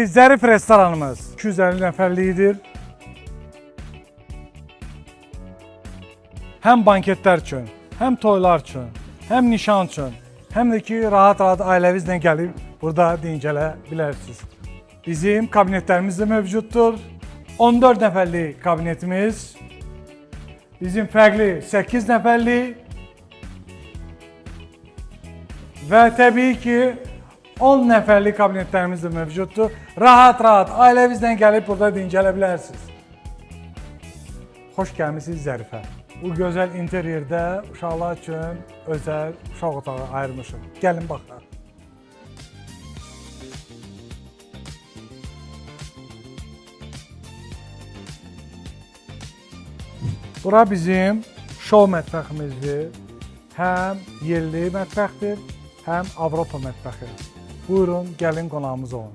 Zərif restoranımız 250 nəfərliyidir. Həm banketlər üçün, həm toylar üçün, həm nişan üçün, həm də ki, rahat-rahat ailənizlə gəlib burada dincələ bilərsiniz. Bizim kabinetlərimiz də mövcuddur. 14 nəfərlik kabinetimiz, bizim fərqli 8 nəfərlik və təbii ki, 10 nəfərlik kabinetlərimiz də mövcuddur. Rahat-rahat ailənizlə gəlib burada dincələ bilərsiniz. Xoş gəlmisiniz Zərifə. Bu gözəl interyerdə uşaqlar üçün özəl uşaq otağı ayırmışıq. Gəlin baxaq. Bura bizim şou mətbəximizdir. Həm yerli mətbəxdir, həm Avropa mətbəxi. Buyurun, gəlin qonağımız olun.